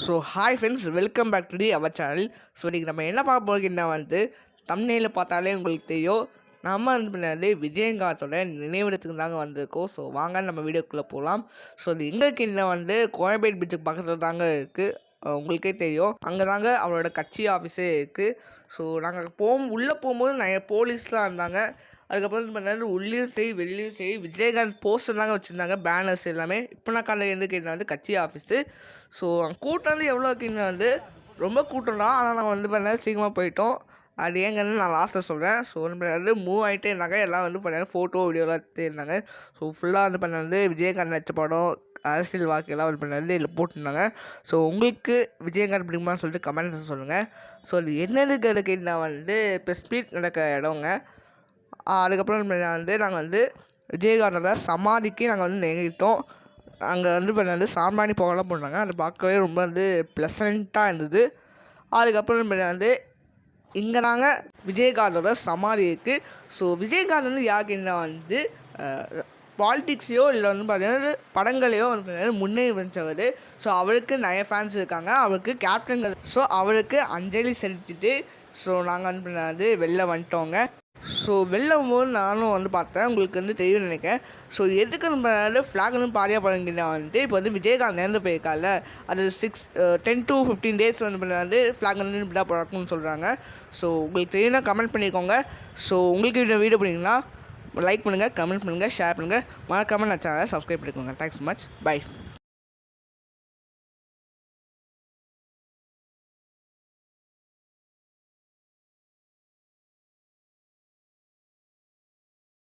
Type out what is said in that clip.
So hi friends, welcome back to our channel. So இன்றைக்கி நம்ம என்ன பார்க்க போகிறோம்னா தம்ப்நெயிலை பார்த்தாலே உங்களுக்கு தெரியும். நம்ம பின்னாடி விஜயகாந்தோட நினைவிடத்துக்கு தாங்க வந்திருக்கோம். ஸோ வாங்க நம்ம வீடியோக்குள்ளே போகலாம். ஸோ இது எங்களுக்கு கோயம்பேடு பீச்சுக்கு பக்கத்தில் தாங்க இருக்குது. உங்களுக்கே தெரியும், அங்கே தாங்க அவரோட கட்சி ஆஃபீஸே இருக்குது. ஸோ நாங்கள் உள்ளே போகும்போது நிறைய போலீஸ்லாம் இருந்தாங்க. அதுக்கப்புறம் பண்ணாரு உள்ளேயும் சரி வெளியும் சரி விஜயகாந்த் போஸ்டர் தாங்க வச்சுருந்தாங்க, பேனர்ஸ் எல்லாமே. இப்போ நான் காலையில் எதுக்கு கட்சி ஆஃபீஸு. ஸோ கூட்டம் எவ்வளோ இருக்குன்னா ரொம்ப கூட்டம் தான். ஆனால் நாங்கள் பண்ணாரு சீக்கிரமாக போயிட்டோம். அது ஏங்கன்னு நான் லாஸ்ட்டில் சொல்கிறேன். ஸோ மூவ் ஆகிட்டே இருந்தாங்க. எல்லாம் பண்ணாரு ஃபோட்டோ வீடியோலாம் எடுத்துகிட்டே இருந்தாங்க. ஸோ ஃபுல்லாக பண்ணாரு விஜயகாந்த் நடிச்ச படம், அரசியல் வாழ்க்கையெல்லாம் பண்ணாரு இதில் போட்டிருந்தாங்க. ஸோ உங்களுக்கு விஜயகாந்த் பிடிக்குமான்னு சொல்லிட்டு கமெண்ட்ஸ் சொல்லுங்கள். ஸோ அது என்னதுக்கு இருக்குன்னா இப்போ ஸ்பீட் நடக்கிற இடங்க. அதுக்கப்புறம் நாங்கள் விஜயகாந்தோட சமாதிக்கு நாங்கள் நெருங்கிட்டோம். அங்கே பண்ணாரு சாம்பிராணி போகலாம் போனாங்க. அது பார்க்கவே ரொம்ப ப்ளசண்ட்டாக இருந்தது. அதுக்கப்புறம் இங்கே நாங்கள் விஜயகாந்தோட சமாதி இருக்குது. ஸோ விஜயகாந்த் யாருக்குன்னா பாலிட்டிக்ஸையோ இல்லை பார்த்தீங்கன்னா படங்களையோ முன்னேறி வந்தவர். ஸோ அவருக்கு நிறைய ஃபேன்ஸ் இருக்காங்க. அவருக்கு கேப்டன்கள். ஸோ அவருக்கு அஞ்சலி செலுத்திட்டு ஸோ நாங்கள் வெளில வந்துட்டோங்க. ஸோ வெளில போது நானும் பார்த்தேன். உங்களுக்கு தெரியும்னு நினைக்கிறேன். ஸோ எதுக்கு ஃப்ளாக் பாதியாக போகிறீங்கன்னா இப்போ விஜயகாந்த் நேர்ந்து போயிருக்கால, அது 10 to 15 days ஃப்ளாக் இப்படி தான் பறக்கும்னு சொல்கிறாங்க. ஸோ உங்களுக்கு தெரியும்னா கமெண்ட் பண்ணிக்கோங்க. ஸோ உங்களுக்கு இந்த வீடியோ பிடிக்குன்னா லைக் பண்ணுங்கள், கமெண்ட் பண்ணுங்கள், ஷேர் பண்ணுங்கள். மறக்காமல் நான் சேனலை சப்ஸ்கிரைப் பண்ணிக்கோங்க. Thanks so much. பை.